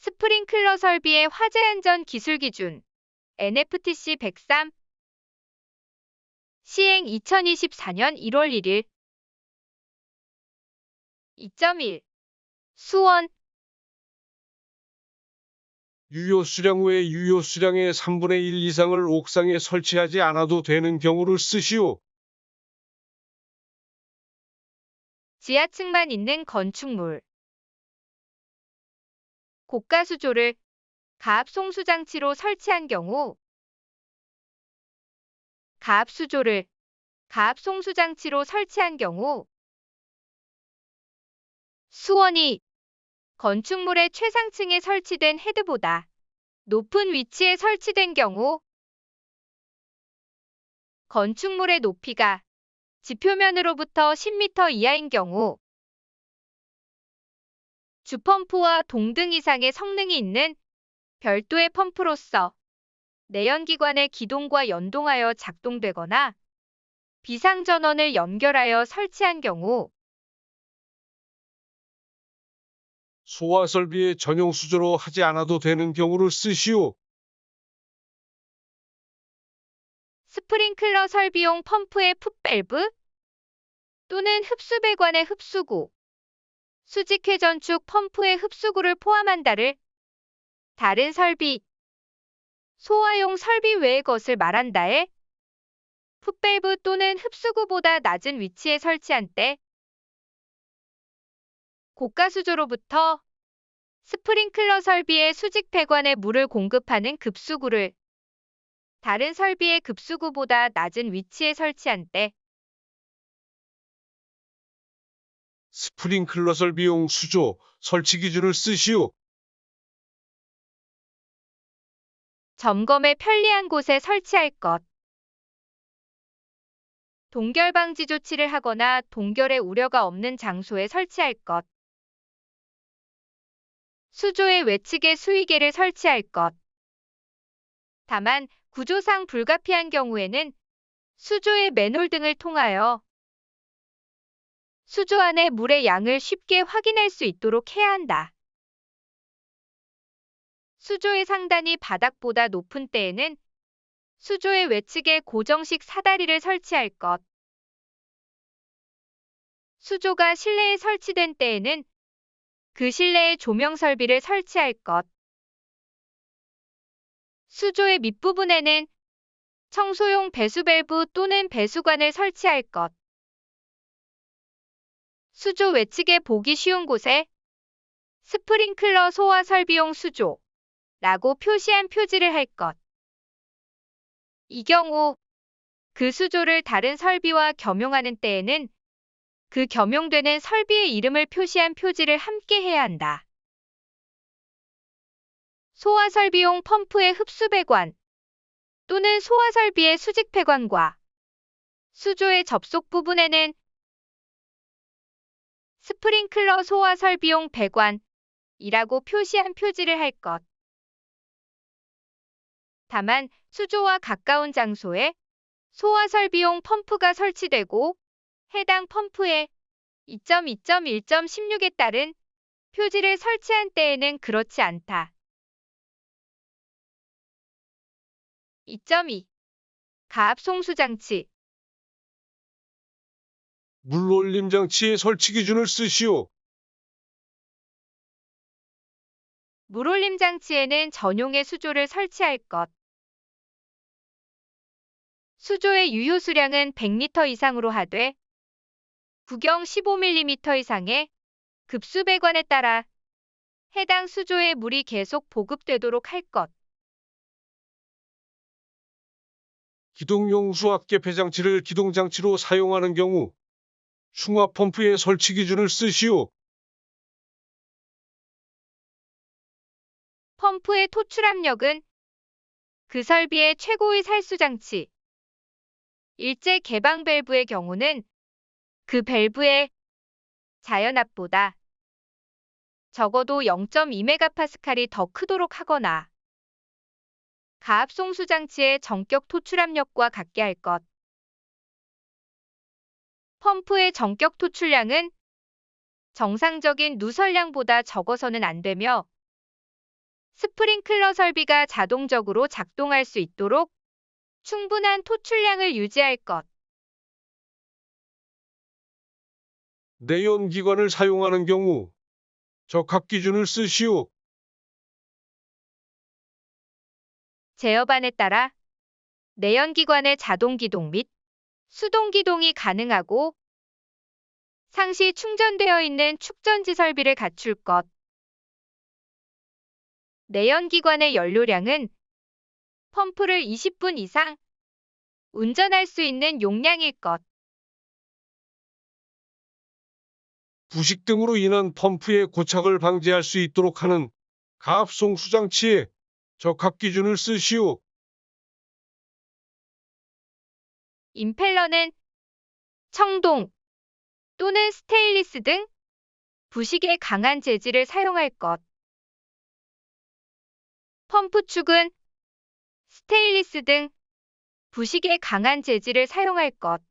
스프링클러 설비의 화재 안전 기술 기준 NFTC 103 시행 2024년 1월 1일 2.1 수원 유효 수량 외 유효 수량의 3분의 1 이상을 옥상에 설치하지 않아도 되는 경우를 쓰시오. 지하층만 있는 건축물 고가 수조를 가압 송수 장치로 설치한 경우 가압 수조를 가압 송수 장치로 설치한 경우 수원이 건축물의 최상층에 설치된 헤드보다 높은 위치에 설치된 경우 건축물의 높이가 지표면으로부터 10m 이하인 경우 주펌프와 동등 이상의 성능이 있는 별도의 펌프로서 내연기관의 기동과 연동하여 작동되거나 비상전원을 연결하여 설치한 경우 소화 설비의 전용 수조로 하지 않아도 되는 경우를 쓰시오. 스프링클러 설비용 펌프의 풋밸브 또는 흡수배관의 흡수구, 수직회전축 펌프의 흡수구를 포함한다를 다른 설비, 소화용 설비 외의 것을 말한다에 풋밸브 또는 흡수구보다 낮은 위치에 설치한 때 고가 수조로부터 스프링클러 설비의 수직 배관에 물을 공급하는 급수구를 다른 설비의 급수구보다 낮은 위치에 설치한 때 스프링클러 설비용 수조 설치 기준을 쓰시오. 점검에 편리한 곳에 설치할 것. 동결 방지 조치를 하거나 동결의 우려가 없는 장소에 설치할 것. 수조의 외측에 수위계를 설치할 것. 다만 구조상 불가피한 경우에는 수조의 맨홀 등을 통하여 수조 안의 물의 양을 쉽게 확인할 수 있도록 해야 한다. 수조의 상단이 바닥보다 높은 때에는 수조의 외측에 고정식 사다리를 설치할 것. 수조가 실내에 설치된 때에는 그 실내에 조명 설비를 설치할 것. 수조의 밑부분에는 청소용 배수 밸브 또는 배수관을 설치할 것. 수조 외측에 보기 쉬운 곳에 스프링클러 소화 설비용 수조라고 표시한 표지를 할 것. 이 경우 그 수조를 다른 설비와 겸용하는 때에는 그 겸용되는 설비의 이름을 표시한 표지를 함께 해야 한다. 소화설비용 펌프의 흡수배관 또는 소화설비의 수직배관과 수조의 접속 부분에는 스프링클러 소화설비용 배관이라고 표시한 표지를 할 것. 다만 수조와 가까운 장소에 소화설비용 펌프가 설치되고 해당 펌프에 2.2.1.16에 따른 표지를 설치한 때에는 그렇지 않다. 2.2 가압 송수 장치 물올림 장치의 설치 기준을 쓰시오. 물올림 장치에는 전용의 수조를 설치할 것. 수조의 유효 수량은 100리터 이상으로 하되 구경 15mm 이상의 급수배관에 따라 해당 수조에 물이 계속 보급되도록 할 것. 기동용 수압계 배장치를 기동장치로 사용하는 경우 충압 펌프의 설치 기준을 쓰시오. 펌프의 토출 압력은 그 설비의 최고의 살수 장치. 일제 개방 밸브의 경우는 그 밸브의 자연압보다 적어도 0.2메가파스칼이 더 크도록 하거나 가압 송수 장치의 정격 토출 압력과 같게 할 것. 펌프의 정격 토출량은 정상적인 누설량보다 적어서는 안 되며 스프링클러 설비가 자동적으로 작동할 수 있도록 충분한 토출량을 유지할 것. 내연기관을 사용하는 경우 적합 기준을 쓰시오. 제어반에 따라 내연기관의 자동기동 및 수동기동이 가능하고 상시 충전되어 있는 축전지 설비를 갖출 것. 내연기관의 연료량은 펌프를 20분 이상 운전할 수 있는 용량일 것. 부식 등으로 인한 펌프의 고착을 방지할 수 있도록 하는 가압송수 장치에 적합 기준을 쓰시오. 임펠러는 청동 또는 스테인리스 등 부식에 강한 재질을 사용할 것. 펌프 축은 스테인리스 등 부식에 강한 재질을 사용할 것.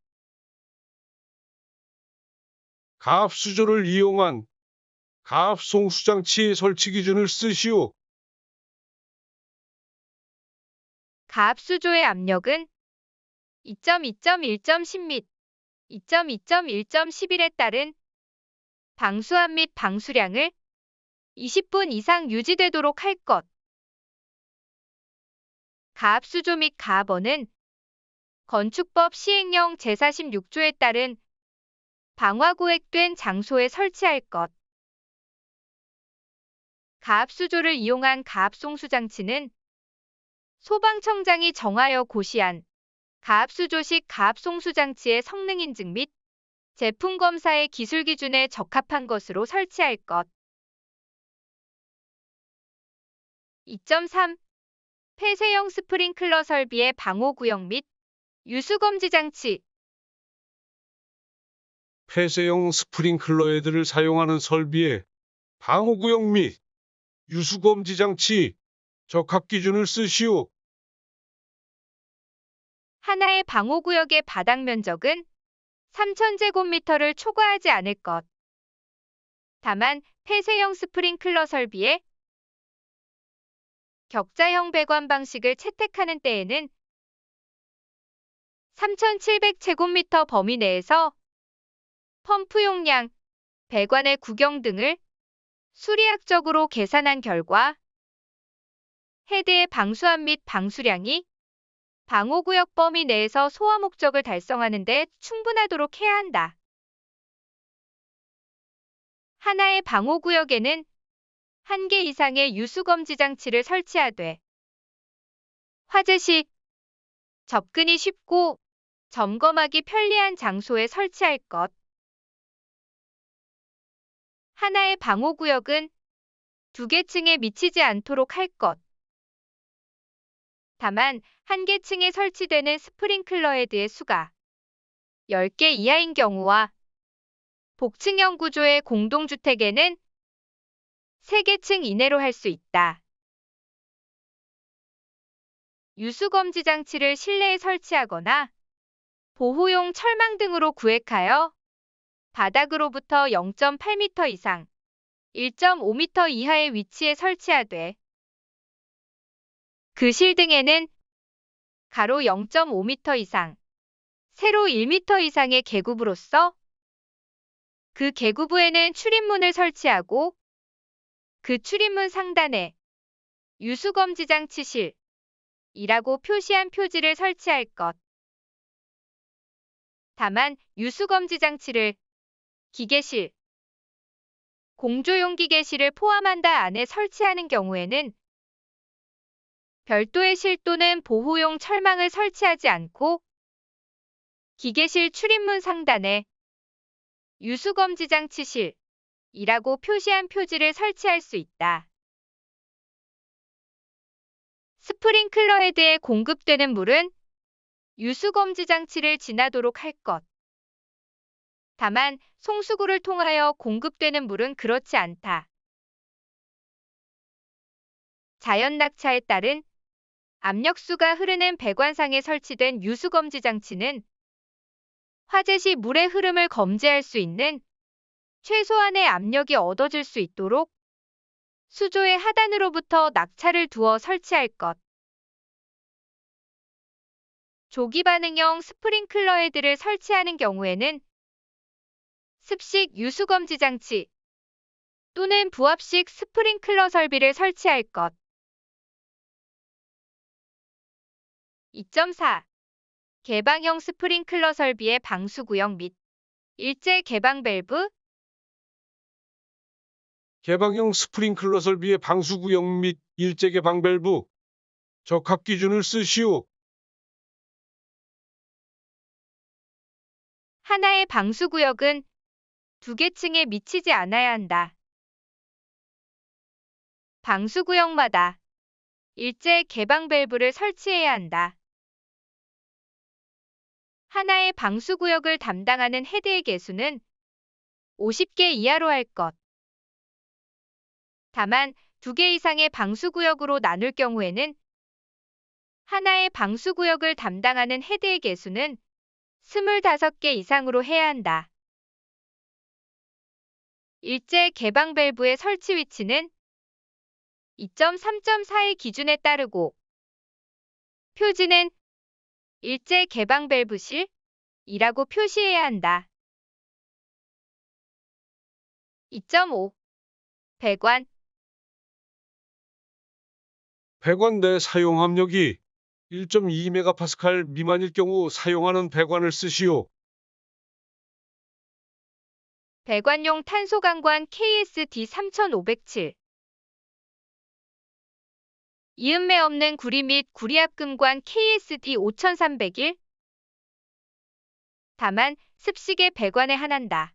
가압 수조를 이용한 가압송수 장치의 설치 기준을 쓰시오. 가압수조의 압력은 2.2.1.10 및 2.2.1.11에 따른 방수압 및 방수량을 20분 이상 유지되도록 할 것. 가압수조 및 가압원은 건축법 시행령 제46조에 따른 방화구획된 장소에 설치할 것. 가압수조를 이용한 가압송수 장치는 소방청장이 정하여 고시한 가압수조식 가압송수 장치의 성능 인증 및 제품 검사의 기술 기준에 적합한 것으로 설치할 것. 2.3. 폐쇄형 스프링클러 설비의 방호구역 및 유수검지 장치. 폐쇄형 스프링클러 헤드를 사용하는 설비의 방호구역 및 유수검지 장치 적합 기준을 쓰시오. 하나의 방호구역의 바닥 면적은 3,000제곱미터를 초과하지 않을 것. 다만 폐쇄형 스프링클러 설비에 격자형 배관 방식을 채택하는 때에는 3,700제곱미터 범위 내에서 펌프 용량, 배관의 구경 등을 수리학적으로 계산한 결과 헤드의 방수압 및 방수량이 방호구역 범위 내에서 소화 목적을 달성하는 데 충분하도록 해야 한다. 하나의 방호구역에는 1개 이상의 유수검지 장치를 설치하되 화재 시 접근이 쉽고 점검하기 편리한 장소에 설치할 것. 하나의 방호구역은 2개 층에 미치지 않도록 할 것. 다만 1개 층에 설치되는 스프링클러 헤드의 수가 10개 이하인 경우와 복층형 구조의 공동주택에는 3개 층 이내로 할 수 있다. 유수검지 장치를 실내에 설치하거나 보호용 철망 등으로 구획하여 바닥으로부터 0.8m 이상, 1.5m 이하의 위치에 설치하되 그 실 등에는 가로 0.5m 이상, 세로 1m 이상의 계구부로서 그 계구부에는 출입문을 설치하고 그 출입문 상단에 유수검지 장치실 이라고 표시한 표지를 설치할 것. 다만 유수검지 장치를 기계실, 공조용 기계실을 포함한다 안에 설치하는 경우에는 별도의 실 또는 보호용 철망을 설치하지 않고 기계실 출입문 상단에 유수검지 장치실 이라고 표시한 표지를 설치할 수 있다. 스프링클러 헤드에 공급되는 물은 유수검지 장치를 지나도록 할 것. 다만 송수구를 통하여 공급되는 물은 그렇지 않다. 자연 낙차에 따른 압력수가 흐르는 배관상에 설치된 유수검지 장치는 화재 시 물의 흐름을 검지할 수 있는 최소한의 압력이 얻어질 수 있도록 수조의 하단으로부터 낙차를 두어 설치할 것. 조기 반응형 스프링클러 헤드를 설치하는 경우에는 습식 유수 검지 장치 또는 부합식 스프링클러 설비를 설치할 것. 2.4. 개방형 스프링클러 설비의 방수 구역 및 일제 개방 밸브. 개방형 스프링클러 설비의 방수 구역 및 일제 개방 밸브 적합 기준을 쓰시오. 하나의 방수 구역은 두 개 층에 미치지 않아야 한다. 방수 구역마다 일제 개방 밸브를 설치해야 한다. 하나의 방수 구역을 담당하는 헤드의 개수는 50개 이하로 할 것. 다만 두 개 이상의 방수 구역으로 나눌 경우에는 하나의 방수 구역을 담당하는 헤드의 개수는 25개 이상으로 해야 한다. 일제 개방 밸브의 설치 위치는 2.3.4의 기준에 따르고 표지는 일제 개방 밸브실이라고 표시해야 한다. 2.5. 배관. 배관 내 사용 압력이 1.2메가파스칼 미만일 경우 사용하는 배관을 쓰시오. 배관용 탄소강관 KSD 3507. 이음매 없는 구리 및 구리압금관 KSD 5301. 다만 습식의 배관에 한한다.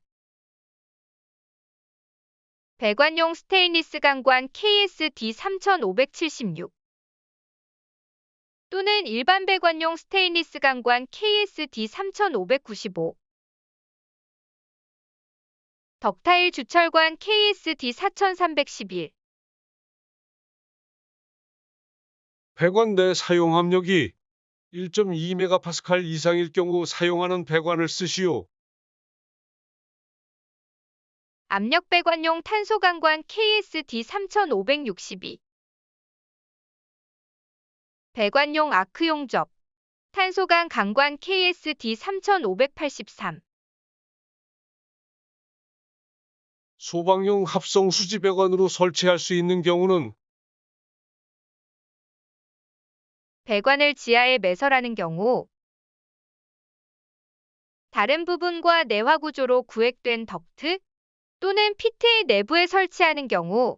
배관용 스테인리스 강관 KSD 3576 또는 일반 배관용 스테인리스 강관 KSD 3595. 덕타일 주철관 KSD 4311. 배관 내 사용 압력이 1.2메가파스칼 이상일 경우 사용하는 배관을 쓰시오. 압력 배관용 탄소강관 KSD 3562. 배관용 아크 용접. 탄소강 강관 KSD 3583. 소방용 합성 수지 배관으로 설치할 수 있는 경우는 배관을 지하에 매설하는 경우 다른 부분과 내화 구조로 구획된 덕트 또는 피트의 내부에 설치하는 경우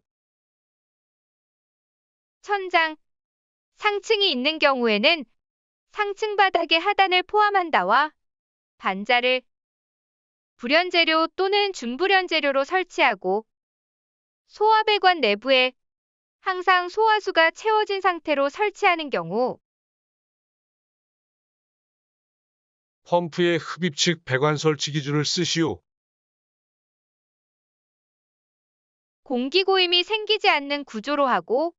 천장, 상층이 있는 경우에는 상층 바닥의 하단을 포함한다와 반자를 불연재료 또는 준불연재료로 설치하고 소화배관 내부에 항상 소화수가 채워진 상태로 설치하는 경우 펌프의 흡입 측 배관 설치 기준을 쓰시오. 공기 고임이 생기지 않는 구조로 하고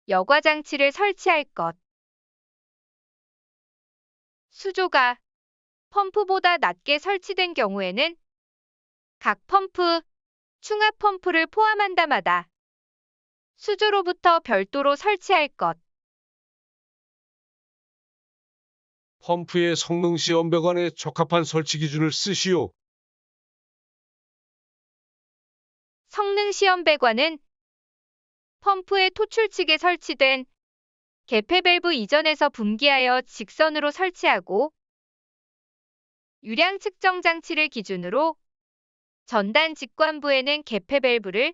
여과 장치를 설치할 것. 수조가 펌프보다 낮게 설치된 경우에는 각 펌프, 충압 펌프를 포함한다마다 수조로부터 별도로 설치할 것. 펌프의 성능 시험 배관에 적합한 설치 기준을 쓰시오. 성능 시험 배관은 펌프의 토출측에 설치된 개폐 밸브 이전에서 분기하여 직선으로 설치하고 유량 측정 장치를 기준으로 전단 직관부에는 개폐 밸브를,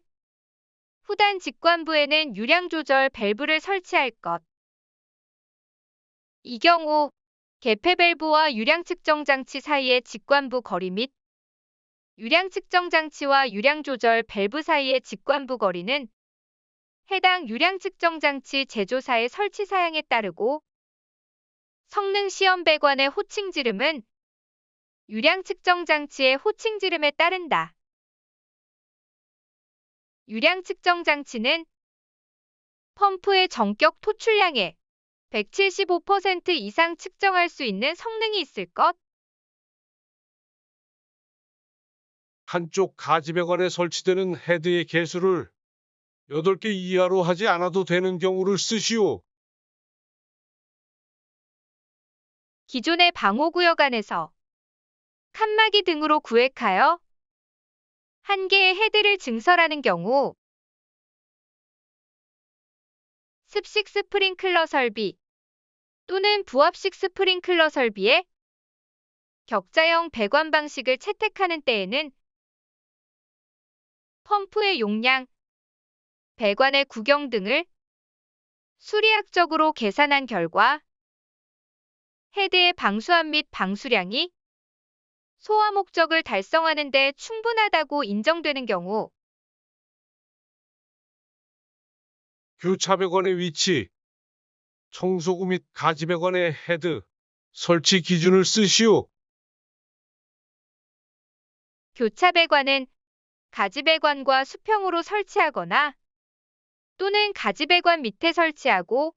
후단 직관부에는 유량 조절 밸브를 설치할 것. 이 경우 개폐 밸브와 유량 측정 장치 사이의 직관부 거리 및 유량 측정 장치와 유량 조절 밸브 사이의 직관부 거리는 해당 유량 측정 장치 제조사의 설치 사양에 따르고 성능 시험 배관의 호칭 지름은 유량 측정 장치의 호칭 지름에 따른다. 유량 측정 장치는 펌프의 전격 토출량의 175% 이상 측정할 수 있는 성능이 있을 것. 한쪽 가지 배관에 설치되는 헤드의 개수를 8개 이하로 하지 않아도 되는 경우를 쓰시오. 기존의 방호구역 안에서 칸막이 등으로 구획하여 한 개의 헤드를 증설하는 경우 습식 스프링클러 설비 또는 부압식 스프링클러 설비의 격자형 배관 방식을 채택하는 때에는 펌프의 용량, 배관의 구경 등을 수리학적으로 계산한 결과 헤드의 방수압 및 방수량이 소화 목적을 달성하는 데 충분하다고 인정되는 경우 교차배관의 위치, 청소구 및 가지배관의 헤드, 설치 기준을 쓰시오. 교차배관은 가지배관과 수평으로 설치하거나 또는 가지배관 밑에 설치하고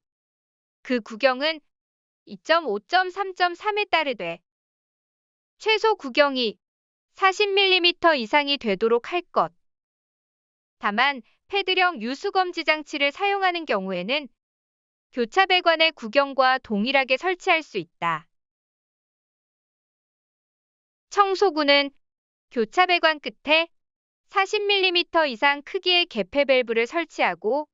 그 구경은 2.5.3.3에 따르되 최소 구경이 40mm 이상이 되도록 할 것. 다만 패드형 유수검지 장치를 사용하는 경우에는 교차배관의 구경과 동일하게 설치할 수 있다. 청소구는 교차배관 끝에 40mm 이상 크기의 개폐 밸브를 설치하고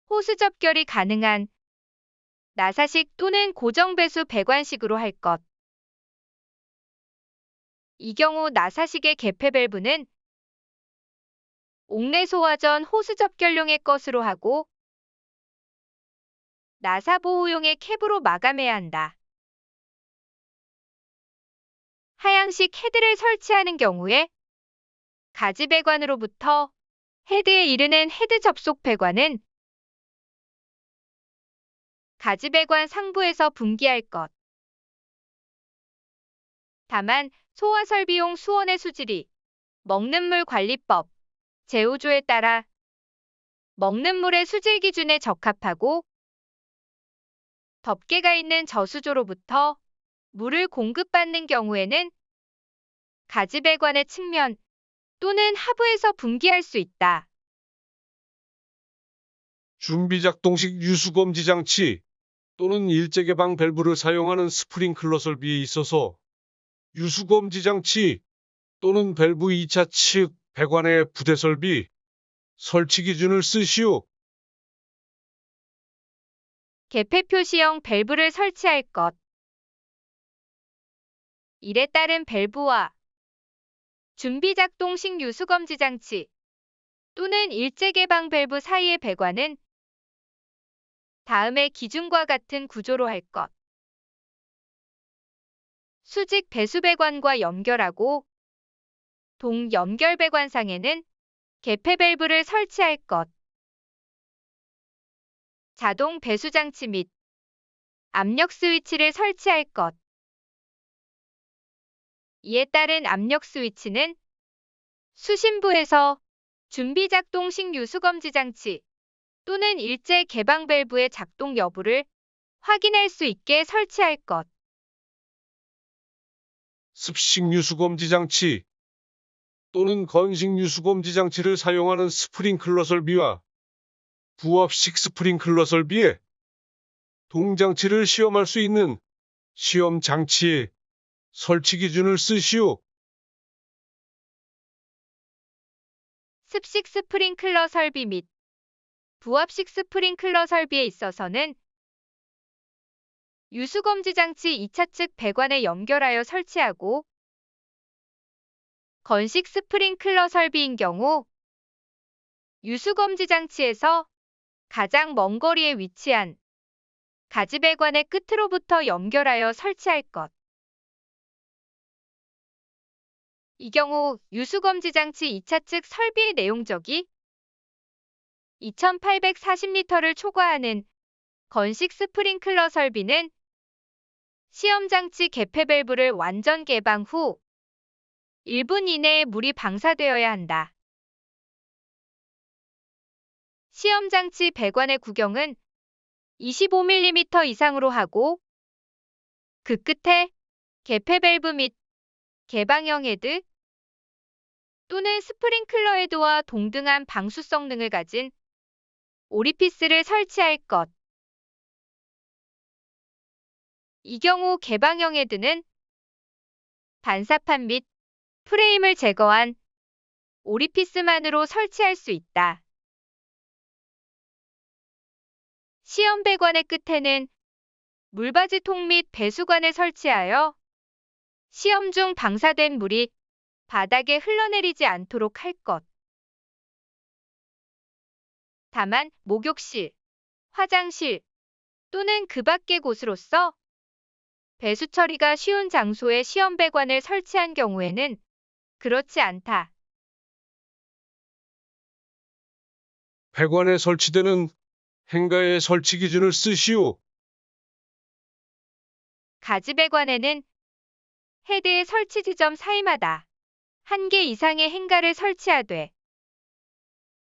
호스 접결이 가능한 나사식 또는 고정배수 배관식으로 할 것. 이 경우 나사식의 개폐 밸브는 옥내 소화 전 호스 접결용의 것으로 하고 나사 보호용의 캡으로 마감해야 한다. 하향식 헤드를 설치하는 경우에 가지배관으로부터 헤드에 이르는 헤드 접속 배관은 가지배관 상부에서 분기할 것. 다만 소화설비용 수원의 수질이 먹는 물 관리법 제5조에 따라 먹는 물의 수질 기준에 적합하고 덮개가 있는 저수조로부터 물을 공급받는 경우에는 가지배관의 측면 또는 하부에서 분기할 수 있다. 준비작동식 유수검지 장치 또는 일제개방 밸브를 사용하는 스프링클러 설비에 있어서 유수검지 장치 또는 밸브 2차 측 배관의 부대 설비, 설치 기준을 쓰시오. 개폐 표시형 밸브를 설치할 것. 이에 따른 밸브와 준비작동식 유수검지 장치 또는 일제개방 밸브 사이의 배관은 다음의 기준과 같은 구조로 할 것. 수직 배수배관과 연결하고 동 연결배관상에는 개폐 밸브를 설치할 것. 자동 배수장치 및 압력 스위치를 설치할 것. 이에 따른 압력 스위치는 수신부에서 준비작동식 유수검지 장치 또는 일제 개방 밸브의 작동 여부를 확인할 수 있게 설치할 것. 습식 유수검지 장치 또는 건식 유수검지 장치를 사용하는 스프링클러 설비와 부압식 스프링클러 설비에 동장치를 시험할 수 있는 시험 장치의 설치 기준을 쓰시오. 습식 스프링클러 설비 및 부압식 스프링클러 설비에 있어서는 유수검지 장치 2차 측 배관에 연결하여 설치하고 건식 스프링클러 설비인 경우 유수검지 장치에서 가장 먼 거리에 위치한 가지배관의 끝으로부터 연결하여 설치할 것. 이 경우 유수검지 장치 2차 측 설비의 내용적이 2840리터를 초과하는 건식 스프링클러 설비는 시험장치 개폐 밸브를 완전 개방 후 1분 이내에 물이 방사되어야 한다. 시험장치 배관의 구경은 25mm 이상으로 하고 그 끝에 개폐 밸브 및 개방형 헤드, 또는 스프링클러 헤드와 동등한 방수 성능을 가진 오리피스를 설치할 것. 이 경우 개방형 헤드는 반사판 및 프레임을 제거한 오리피스만으로 설치할 수 있다. 시험 배관의 끝에는 물바지통 및 배수관을 설치하여 시험 중 방사된 물이 바닥에 흘러내리지 않도록 할 것. 다만 목욕실, 화장실 또는 그 밖의 곳으로서 배수 처리가 쉬운 장소에 시험 배관을 설치한 경우에는 그렇지 않다. 배관에 설치되는 행가의 설치 기준을 쓰시오. 가지 배관에는 헤드의 설치 지점 사이마다 1개 이상의 행가를 설치하되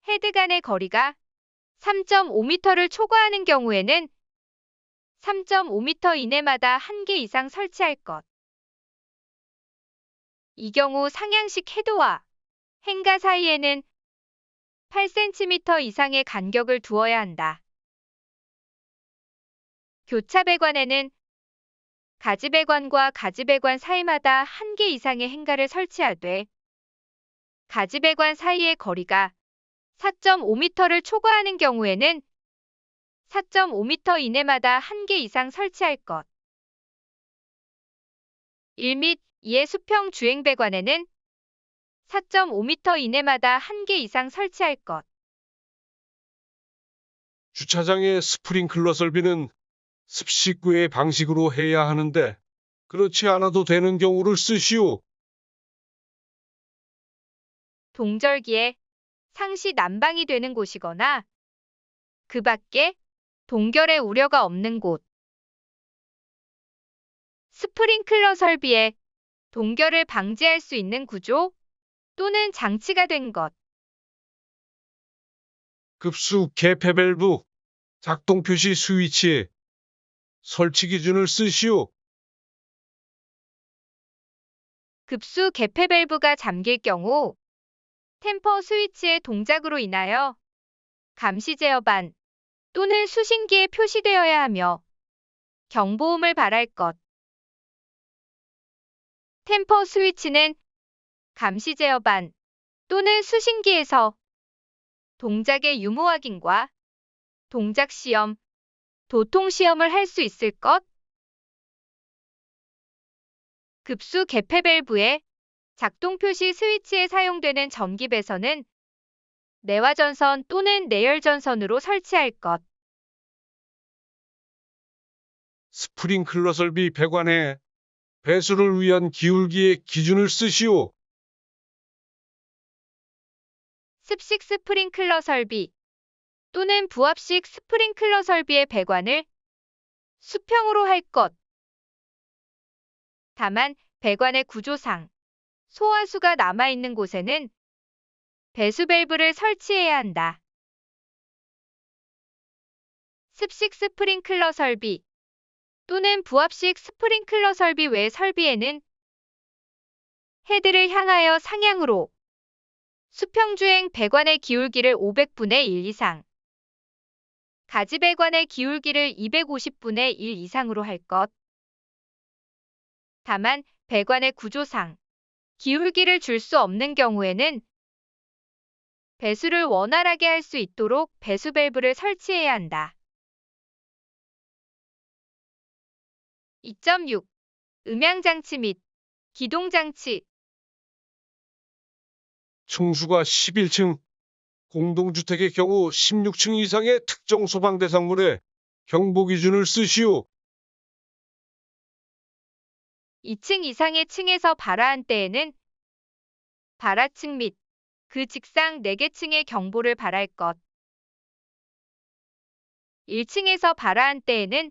헤드 간의 거리가 3.5m를 초과하는 경우에는 3.5m 이내마다 1개 이상 설치할 것. 이 경우 상향식 헤드와 행가 사이에는 8cm 이상의 간격을 두어야 한다. 교차 배관에는 가지 배관과 가지 배관 사이마다 1개 이상의 행가를 설치하되 가지 배관 사이의 거리가 4.5m를 초과하는 경우에는 4.5m 이내마다 1개 이상 설치할 것. 1 및 2의 수평 주행 배관에는 4.5m 이내마다 1개 이상 설치할 것. 주차장의 스프링클러 설비는 습식구의 방식으로 해야 하는데 그렇지 않아도 되는 경우를 쓰시오. 동절기에 상시 난방이 되는 곳이거나 그 밖에 동결의 우려가 없는 곳. 스프링클러 설비에 동결을 방지할 수 있는 구조 또는 장치가 된 것. 급수 개폐 밸브, 작동 표시 스위치, 설치 기준을 쓰시오. 급수 개폐 밸브가 잠길 경우 템퍼 스위치의 동작으로 인하여 감시 제어반 또는 수신기에 표시되어야 하며 경보음을 발할 것. 템퍼 스위치는 감시 제어반 또는 수신기에서 동작의 유무 확인과 동작 시험, 도통 시험을 할 수 있을 것. 급수 개폐 밸브의 작동 표시 스위치에 사용되는 전기 배선은 내화 전선 또는 내열 전선으로 설치할 것. 스프링클러 설비 배관에 배수를 위한 기울기의 기준을 쓰시오. 습식 스프링클러 설비 또는 부합식 스프링클러 설비의 배관을 수평으로 할 것. 다만 배관의 구조상 소화수가 남아있는 곳에는 배수 밸브를 설치해야 한다. 습식 스프링클러 설비 또는 부합식 스프링클러 설비 외 설비에는 헤드를 향하여 상향으로 수평주행 배관의 기울기를 500분의 1 이상, 가지 배관의 기울기를 250분의 1 이상으로 할 것. 다만 배관의 구조상 기울기를 줄 수 없는 경우에는 배수를 원활하게 할 수 있도록 배수 밸브를 설치해야 한다. 2.6. 음향장치 및 기동장치. 층수가 11층, 공동주택의 경우 16층 이상의 특정 소방 대상물의 경보 기준을 쓰시오. 2층 이상의 층에서 발화한 때에는 발화층 및 그 직상 4개 층의 경보를 발할 것. 1층에서 발화한 때에는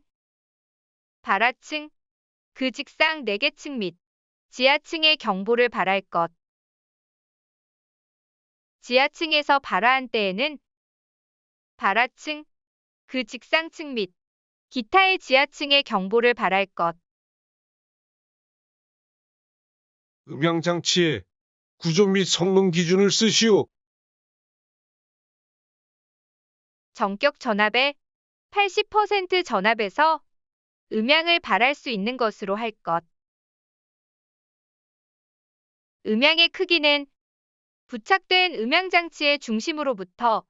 발화층, 그 직상 4개 층 및 지하층의 경보를 발할 것. 지하층에서 발화한 때에는 발화층, 그 직상층 및 기타의 지하층의 경보를 발할 것. 음향장치에 구조 및 성능 기준을 쓰시오. 전격 전압의 80% 전압에서 음향을 발할 수 있는 것으로 할 것. 음향의 크기는 부착된 음향장치의 중심으로부터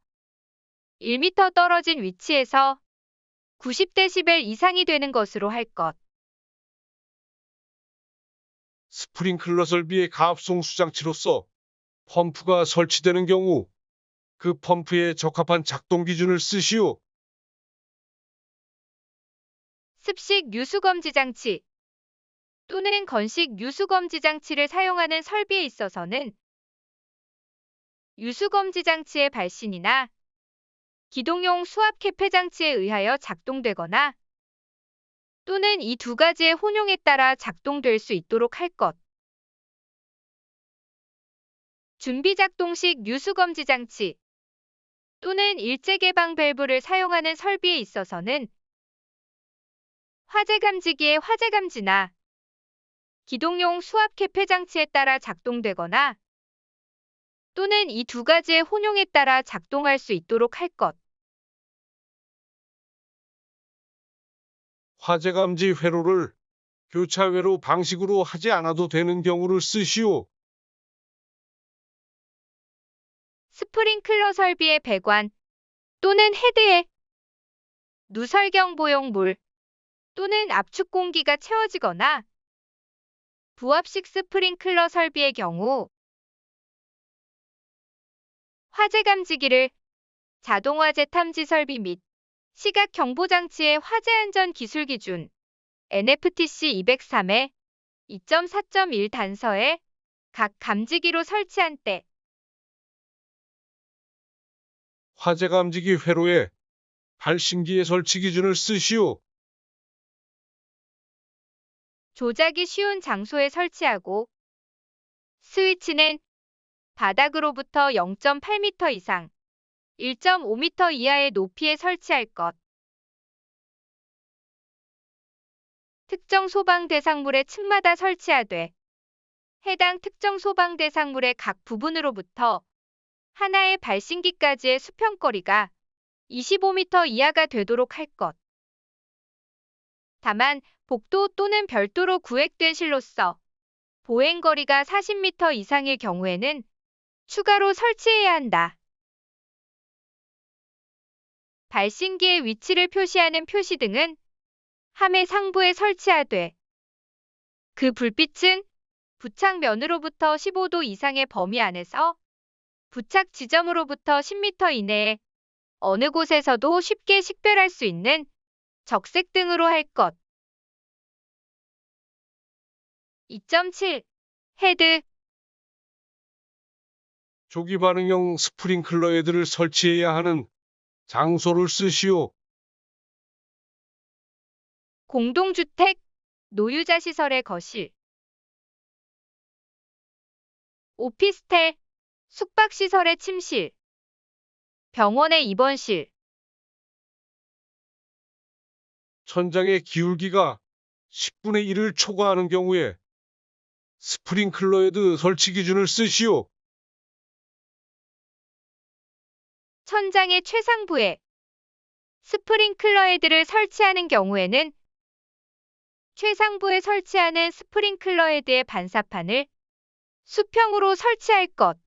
1m 떨어진 위치에서 90dB 이상이 되는 것으로 할 것. 스프링클러 설비의 가압송 수장치로서 펌프가 설치되는 경우 그 펌프에 적합한 작동 기준을 쓰시오. 습식 유수검지 장치 또는 건식 유수검지 장치를 사용하는 설비에 있어서는 유수검지 장치의 발신이나 기동용 수압 개폐 장치에 의하여 작동되거나 또는 이 두 가지의 혼용에 따라 작동될 수 있도록 할 것. 준비작동식 유수검지 장치 또는 일제개방 밸브를 사용하는 설비에 있어서는 화재 감지기의 화재 감지나 기동용 수압 개폐 장치에 따라 작동되거나 또는 이 두 가지의 혼용에 따라 작동할 수 있도록 할 것. 화재 감지 회로를 교차 회로 방식으로 하지 않아도 되는 경우를 쓰시오. 스프링클러 설비의 배관 또는 헤드에 누설경보용 물 또는 압축 공기가 채워지거나 부합식 스프링클러 설비의 경우 화재 감지기를 자동화재 탐지 설비 및 시각 경보 장치의 화재 안전 기술 기준 NFTC 203에 2.4.1 단서에 각 감지기로 설치한 때 화재 감지기 회로에 발신기의 설치 기준을 쓰시오. 조작이 쉬운 장소에 설치하고 스위치는 바닥으로부터 0.8m 이상, 1.5m 이하의 높이에 설치할 것. 특정 소방 대상물의 층마다 설치하되 해당 특정 소방 대상물의 각 부분으로부터 하나의 발신기까지의 수평거리가 25m 이하가 되도록 할 것. 다만 복도 또는 별도로 구획된 실로서 보행거리가 40m 이상일 경우에는 추가로 설치해야 한다. 발신기의 위치를 표시하는 표시등은 함의 상부에 설치하되 그 불빛은 부착면으로부터 15도 이상의 범위 안에서 부착 지점으로부터 10m 이내에 어느 곳에서도 쉽게 식별할 수 있는 적색 등으로 할 것. 2.7. 헤드 조기 반응형 스프링클러 헤드를 설치해야 하는 장소를 쓰시오. 공동주택, 노유자 시설의 거실, 오피스텔, 숙박시설의 침실, 병원의 입원실, 천장의 기울기가 10분의 1을 초과하는 경우에 스프링클러 헤드 설치 기준을 쓰시오. 천장의 최상부에 스프링클러 헤드를 설치하는 경우에는 최상부에 설치하는 스프링클러 헤드의 반사판을 수평으로 설치할 것.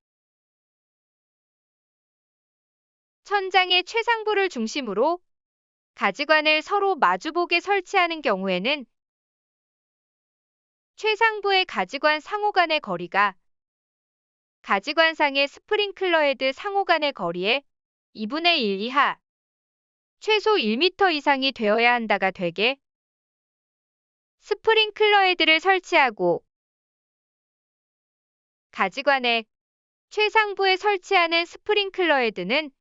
천장의 최상부를 중심으로 가지관을 서로 마주보게 설치하는 경우에는 최상부의 가지관 상호 간의 거리가 가지관상의 스프링클러 헤드 상호 간의 거리의 2분의 1 이하, 최소 1m 이상이 되어야 한다가 되게 스프링클러 헤드를 설치하고 가지관의 최상부에 설치하는 스프링클러 헤드는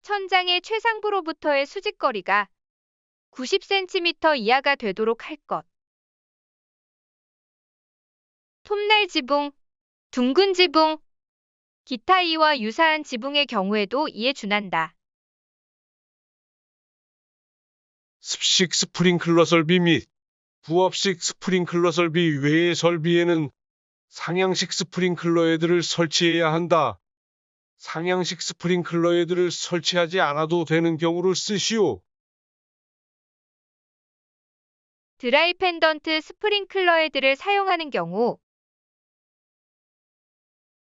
천장의 최상부로부터의 수직거리가 90cm 이하가 되도록 할 것. 톱날 지붕, 둥근 지붕, 기타 이와 유사한 지붕의 경우에도 이에 준한다. 습식 스프링클러 설비 및 부합식 스프링클러 설비 외의 설비에는 상향식 스프링클러 헤드를 설치해야 한다. 상향식 스프링클러 헤드를 설치하지 않아도 되는 경우를 쓰시오. 드라이 펜던트 스프링클러 헤드를 사용하는 경우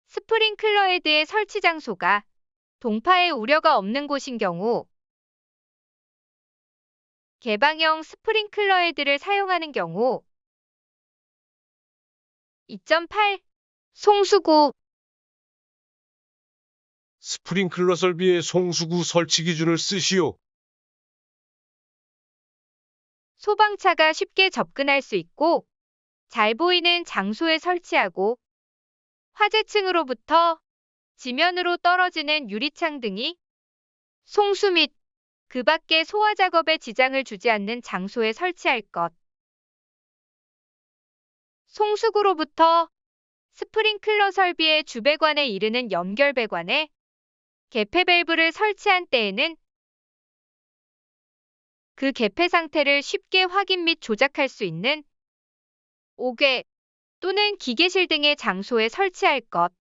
스프링클러 헤드의 설치 장소가 동파의 우려가 없는 곳인 경우 개방형 스프링클러 헤드를 사용하는 경우 2.8 송수구 스프링클러 설비의 송수구 설치 기준을 쓰시오. 소방차가 쉽게 접근할 수 있고 잘 보이는 장소에 설치하고 화재층으로부터 지면으로 떨어지는 유리창 등이 송수 및 그 밖의 소화 작업에 지장을 주지 않는 장소에 설치할 것. 송수구로부터 스프링클러 설비의 주배관에 이르는 연결 배관에 개폐 밸브를 설치한 때에는 그 개폐 상태를 쉽게 확인 및 조작할 수 있는 옥외 또는 기계실 등의 장소에 설치할 것.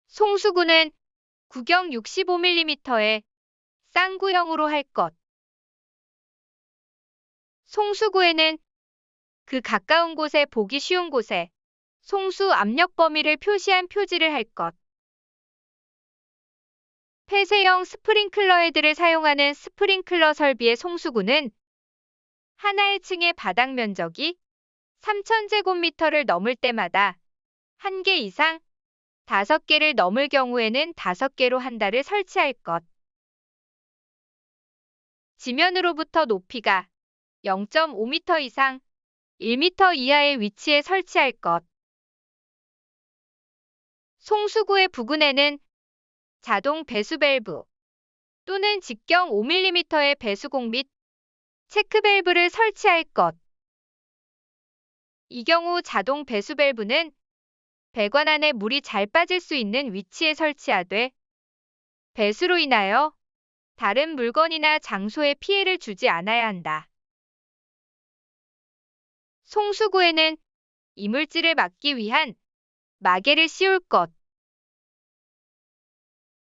송수구는 구경 65mm의 쌍구형으로 할 것. 송수구에는 그 가까운 곳에 보기 쉬운 곳에 송수 압력 범위를 표시한 표지를 할 것. 폐쇄형 스프링클러 헤드를 사용하는 스프링클러 설비의 송수구는 하나의 층의 바닥 면적이 3000제곱미터를 넘을 때마다 1개 이상 5개를 넘을 경우에는 5개로 한다를 설치할 것. 지면으로부터 높이가 0.5m 이상 1m 이하의 위치에 설치할 것. 송수구의 부근에는 자동 배수 밸브 또는 직경 5mm의 배수공 및 체크 밸브를 설치할 것. 이 경우 자동 배수 밸브는 배관 안에 물이 잘 빠질 수 있는 위치에 설치하되 배수로 인하여 다른 물건이나 장소에 피해를 주지 않아야 한다. 송수구에는 이물질을 막기 위한 마개를 씌울 것.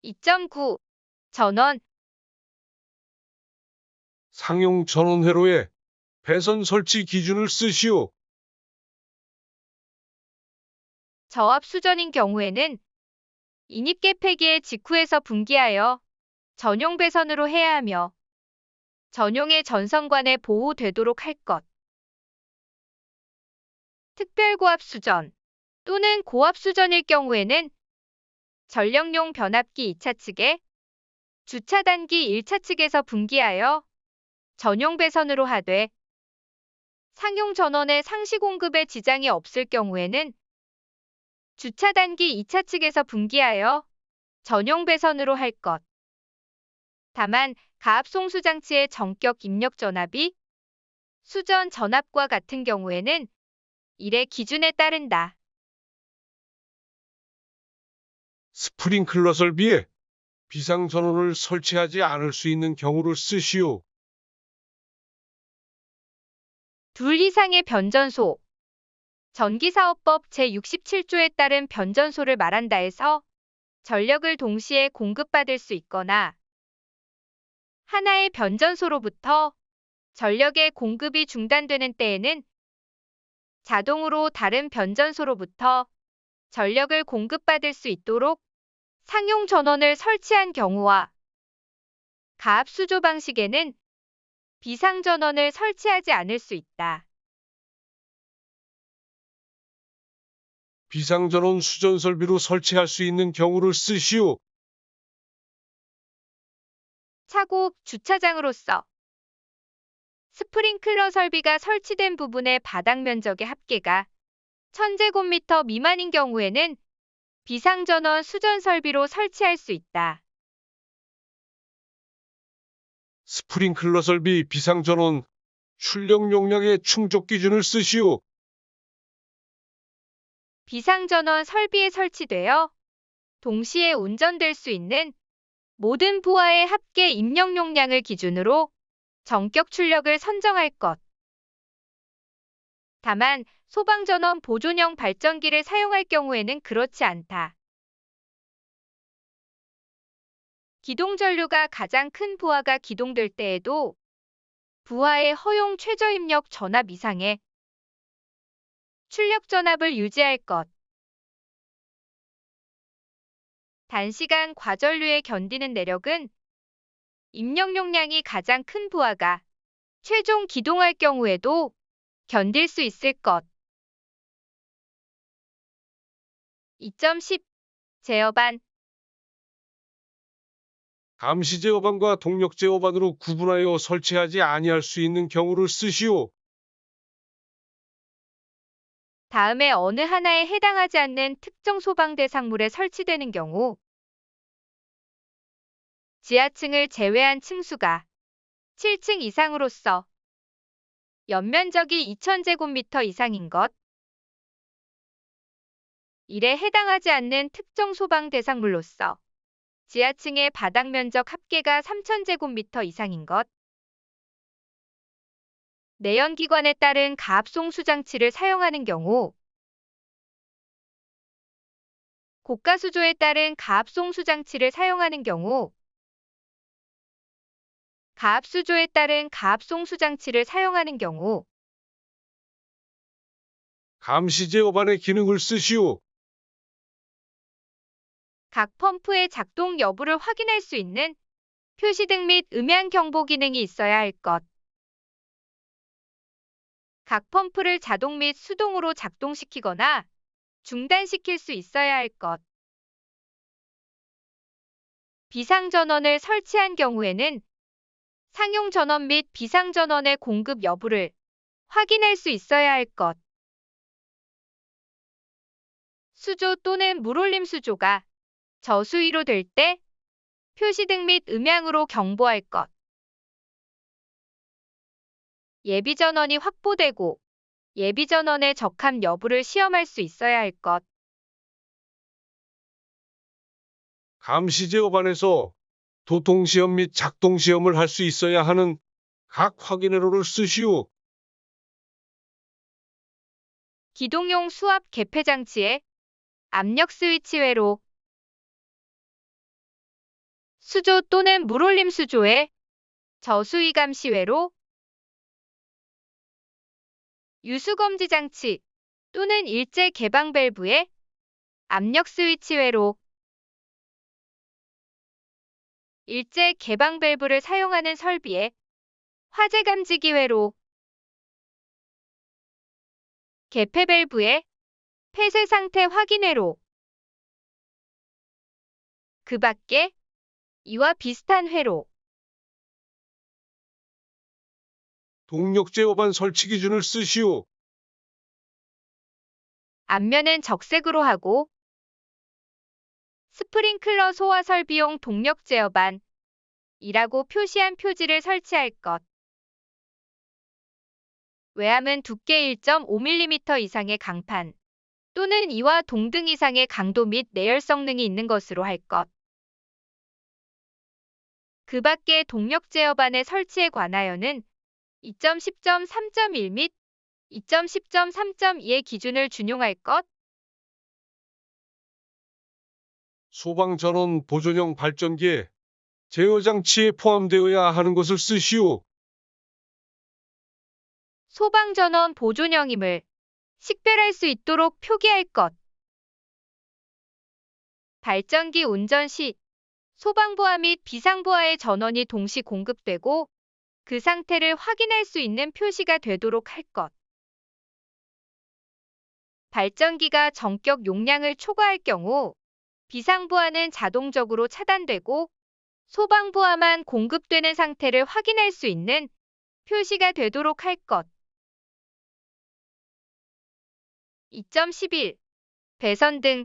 2.9 전원 상용 전원 회로에 배선 설치 기준을 쓰시오. 저압 수전인 경우에는 인입개폐기의 직후에서 분기하여 전용 배선으로 해야 하며 전용의 전선관에 보호되도록 할 것. 특별고압 수전 또는 고압 수전일 경우에는 전력용 변압기 2차 측에 주차 단기 1차 측에서 분기하여 전용 배선으로 하되 상용 전원의 상시 공급에 지장이 없을 경우에는 주차 단기 2차 측에서 분기하여 전용 배선으로 할 것. 다만 가압송수 장치의 전격 입력 전압이 수전 전압과 같은 경우에는 일의 기준에 따른다. 스프링클러 설비에 비상 전원을 설치하지 않을 수 있는 경우를 쓰시오. 둘 이상의 변전소 전기사업법 제67조에 따른 변전소를 말한다 해서 전력을 동시에 공급받을 수 있거나 하나의 변전소로부터 전력의 공급이 중단되는 때에는 자동으로 다른 변전소로부터 전력을 공급받을 수 있도록 상용 전원을 설치한 경우와 가압수조 방식에는 비상 전원을 설치하지 않을 수 있다. 비상 전원 수전 설비로 설치할 수 있는 경우를 쓰시오. 차고 주차장으로서 스프링클러 설비가 설치된 부분의 바닥 면적의 합계가 1000제곱미터 미만인 경우에는 비상전원 수전 설비로 설치할 수 있다. 스프링클러 설비 비상 전원 출력 용량의 충족 기준을 쓰시오. 비상전원 설비에 설치되어 동시에 운전될 수 있는 모든 부하의 합계 입력 용량을 기준으로 전격 출력을 선정할 것. 다만 소방전원 보존형 발전기를 사용할 경우에는 그렇지 않다. 기동전류가 가장 큰 부하가 기동될 때에도 부하의 허용 최저 입력 전압 이상의 출력 전압을 유지할 것. 단시간 과전류에 견디는 내력은 입력 용량이 가장 큰 부하가 최종 기동할 경우에도 견딜 수 있을 것. 2.10 제어반 감시 제어반과 동력 제어반으로 구분하여 설치하지 아니할 수 있는 경우를 쓰시오. 다음에 어느 하나에 해당하지 않는 특정 소방 대상물에 설치되는 경우 지하층을 제외한 층수가 7층 이상으로서 연면적이 2000제곱미터 이상인 것. 이에 해당하지 않는 특정 소방 대상물로서 지하층의 바닥 면적 합계가 3000제곱미터 이상인 것. 내연기관에 따른 가압송수 장치를 사용하는 경우 고가수조에 따른 가압송수 장치를 사용하는 경우 가압수조에 따른 가압송수 장치를 사용하는 경우 감시 제어반의 기능을 쓰시오. 각 펌프의 작동 여부를 확인할 수 있는 표시등 및 음향 경보 기능이 있어야 할 것. 각 펌프를 자동 및 수동으로 작동시키거나 중단시킬 수 있어야 할 것. 비상전원을 설치한 경우에는 상용전원 및 비상전원의 공급 여부를 확인할 수 있어야 할 것. 수조 또는 물올림 수조가 저수위로 될 때 표시등 및 음향으로 경보할 것. 예비전원이 확보되고 예비전원의 적합 여부를 시험할 수 있어야 할 것. 감시 제어반에서 도통시험 및 작동시험을 할 수 있어야 하는 각 확인회로를 쓰시오. 기동용 수압 개폐 장치의 압력 스위치 회로, 수조 또는 물올림 수조의 저수위 감시 회로, 유수검지 장치 또는 일제 개방 밸브의 압력 스위치 회로, 일제 개방 밸브를 사용하는 설비의 화재 감지기 회로, 개폐 밸브의 폐쇄 상태 확인 회로. 그 밖에 이와 비슷한 회로, 동력 제어반 설치 기준을 쓰시오. 앞면은 적색으로 하고 스프링클러 소화 설비용 동력 제어반 이라고 표시한 표지를 설치할 것. 외함은 두께 1.5mm 이상의 강판 또는 이와 동등 이상의 강도 및 내열 성능이 있는 것으로 할 것. 그 밖에 동력 제어반의 설치에 관하여는 2.10.3.1 및 2.10.3.2의 기준을 준용할 것. 소방전원 보존형 발전기에 제어장치에 포함되어야 하는 것을 쓰시오. 소방전원 보존형임을 식별할 수 있도록 표기할 것. 발전기 운전 시 소방부하 및 비상부하의 전원이 동시 공급되고 그 상태를 확인할 수 있는 표시가 되도록 할 것. 발전기가 전격 용량을 초과할 경우 비상부하는 자동적으로 차단되고 소방부하만 공급되는 상태를 확인할 수 있는 표시가 되도록 할 것. 2.11 배선 등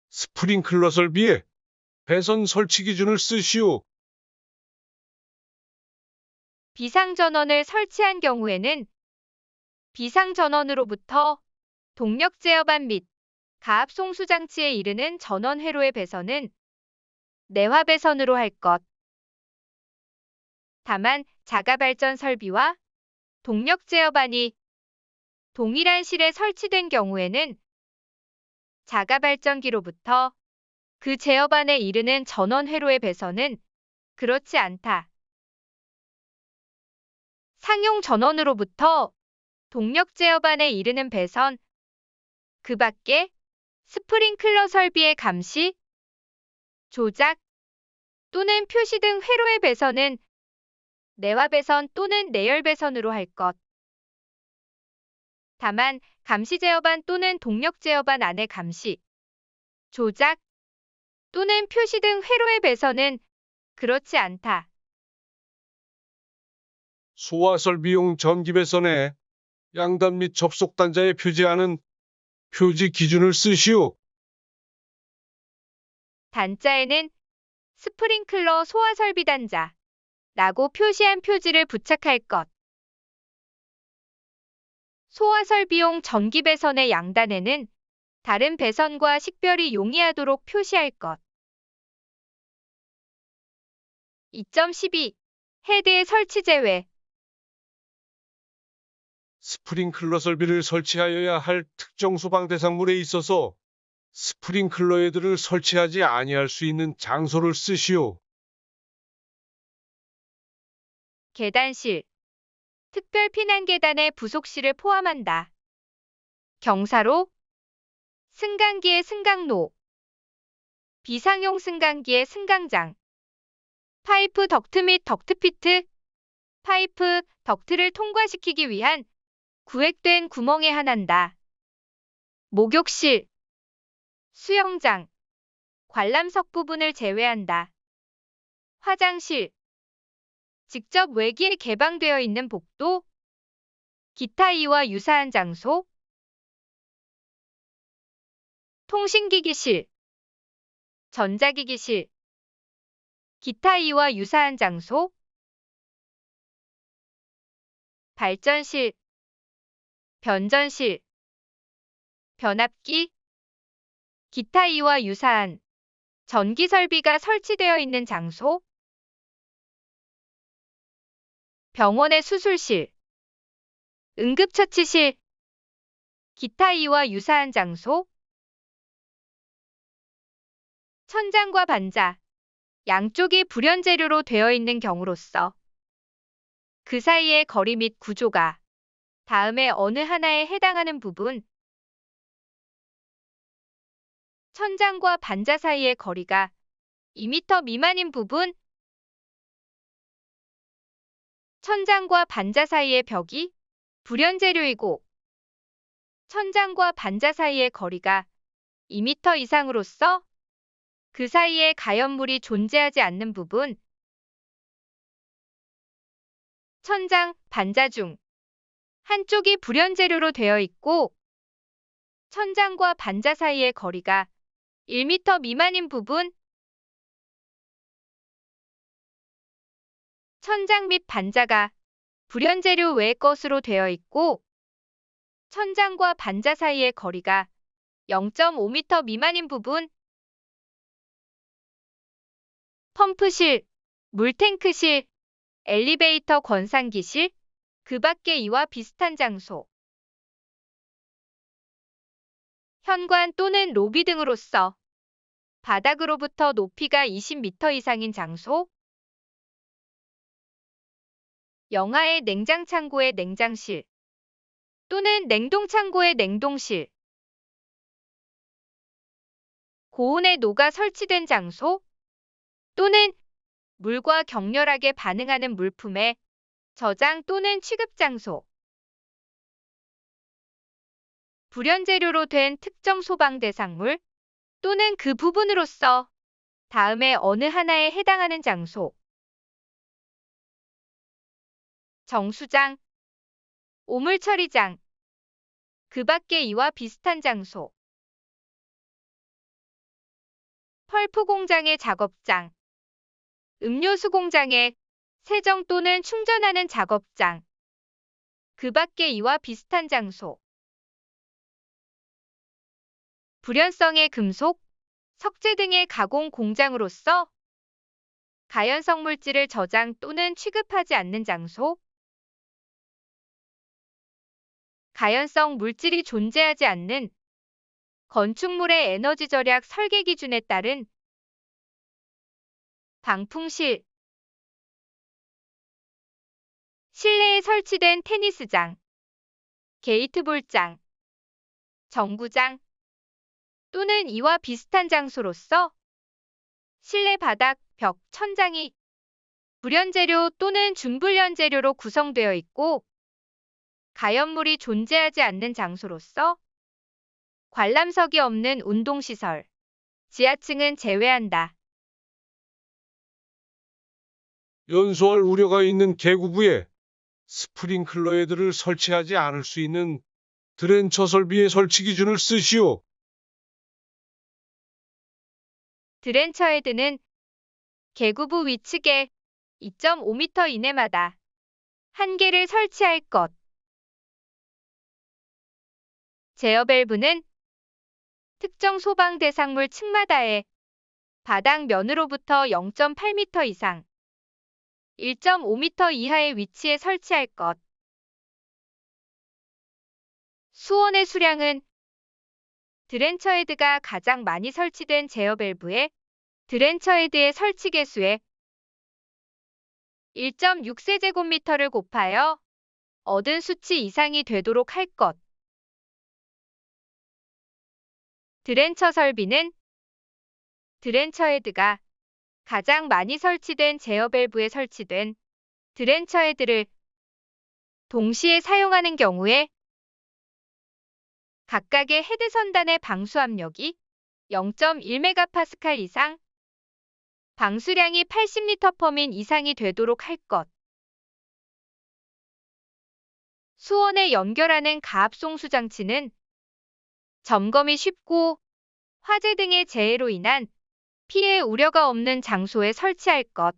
스프링클러 설비에 배선 설치 기준을 쓰시오. 비상전원을 설치한 경우에는 비상전원으로부터 동력 제어반 및 가압송수 장치에 이르는 전원 회로의 배선은 내화 배선으로 할 것. 다만 자가 발전 설비와 동력 제어반이 동일한 실에 설치된 경우에는 자가 발전기로부터 그 제어반에 이르는 전원 회로의 배선은 그렇지 않다. 상용 전원으로부터 동력 제어반에 이르는 배선, 그 밖에 스프링클러 설비의 감시, 조작 또는 표시 등 회로의 배선은 내화 배선 또는 내열 배선으로 할 것. 다만 감시 제어반 또는 동력 제어반 안의 감시, 조작 또는 표시 등 회로의 배선은 그렇지 않다. 소화 설비용 전기 배선에 양단 및 접속 단자에 표지하는 표지 기준을 쓰시오. 단자에는 스프링클러 소화 설비 단자라고 표시한 표지를 부착할 것. 소화 설비용 전기 배선의 양단에는 다른 배선과 식별이 용이하도록 표시할 것. 2.12. 헤드의 설치 제외. 스프링클러 설비를 설치하여야 할 특정 소방 대상물에 있어서 스프링클러 헤드를 설치하지 아니할 수 있는 장소를 쓰시오. 계단실. 특별 피난 계단의 부속실을 포함한다. 경사로, 승강기의 승강로, 비상용 승강기의 승강장, 파이프 덕트 및 덕트피트, 파이프 덕트를 통과시키기 위한 구획된 구멍에 한한다. 목욕실, 수영장, 관람석 부분을 제외한다. 화장실, 직접 외기에 개방되어 있는 복도, 기타 이와 유사한 장소, 통신기기실, 전자기기실, 기타 이와 유사한 장소, 발전실, 변전실, 변압기, 기타 이와 유사한 전기 설비가 설치되어 있는 장소, 병원의 수술실, 응급처치실, 기타 이와 유사한 장소, 천장과 반자, 양쪽이 불연재료로 되어 있는 경우로서 그 사이의 거리 및 구조가 다음에 어느 하나에 해당하는 부분, 천장과 반자 사이의 거리가 2m 미만인 부분, 천장과 반자 사이의 벽이 불연재료이고 천장과 반자 사이의 거리가 2m 이상으로서 그 사이에 가연물이 존재하지 않는 부분, 천장, 반자 중 한쪽이 불연재료로 되어 있고 천장과 반자 사이의 거리가 1m 미만인 부분, 천장 및 반자가 불연재료 외의 것으로 되어 있고 천장과 반자 사이의 거리가 0.5m 미만인 부분, 펌프실, 물탱크실, 엘리베이터 권상기실, 그 밖에 이와 비슷한 장소, 현관 또는 로비 등으로서 바닥으로부터 높이가 20m 이상인 장소, 영하의 냉장창고의 냉장실 또는 냉동창고의 냉동실, 고온의 노가 설치된 장소 또는 물과 격렬하게 반응하는 물품의 저장 또는 취급 장소, 불연재료로 된 특정 소방 대상물 또는 그 부분으로서 다음에 어느 하나에 해당하는 장소, 정수장, 오물처리장, 그 밖에 이와 비슷한 장소, 펄프 공장의 작업장, 음료수 공장의 세정 또는 충전하는 작업장, 그 밖에 이와 비슷한 장소, 불연성의 금속, 석재 등의 가공 공장으로서 가연성 물질을 저장 또는 취급하지 않는 장소, 가연성 물질이 존재하지 않는 건축물의 에너지 절약 설계 기준에 따른 방풍실, 실내에 설치된 테니스장, 게이트볼장, 정구장 또는 이와 비슷한 장소로서 실내 바닥, 벽, 천장이 불연재료 또는 준불연재료로 구성되어 있고 가연물이 존재하지 않는 장소로서 관람석이 없는 운동시설, 지하층은 제외한다. 연소할 우려가 있는 계구부에 스프링클러 헤드를 설치하지 않을 수 있는 드렌처 설비의 설치 기준을 쓰시오. 드렌처 헤드는 계구부 위측에 2.5m 이내마다 한 개를 설치할 것. 제어 밸브는 특정 소방 대상물 층마다의 바닥 면으로부터 0.8m 이상, 1.5m 이하의 위치에 설치할 것. 수온의 수량은 드렌처 헤드가 가장 많이 설치된 제어 밸브의 드렌처 헤드의 설치 개수에 1.6세제곱미터를 곱하여 얻은 수치 이상이 되도록 할 것. 드렌처 설비는 드렌처 헤드가 가장 많이 설치된 제어 밸브에 설치된 드렌처 헤드를 동시에 사용하는 경우에 각각의 헤드 선단의 방수 압력이 0.1메가파스칼 이상, 방수량이 80리터/민 이상이 되도록 할 것. 수원에 연결하는 가압송수 장치는 점검이 쉽고 화재 등의 재해로 인한 피해 우려가 없는 장소에 설치할 것.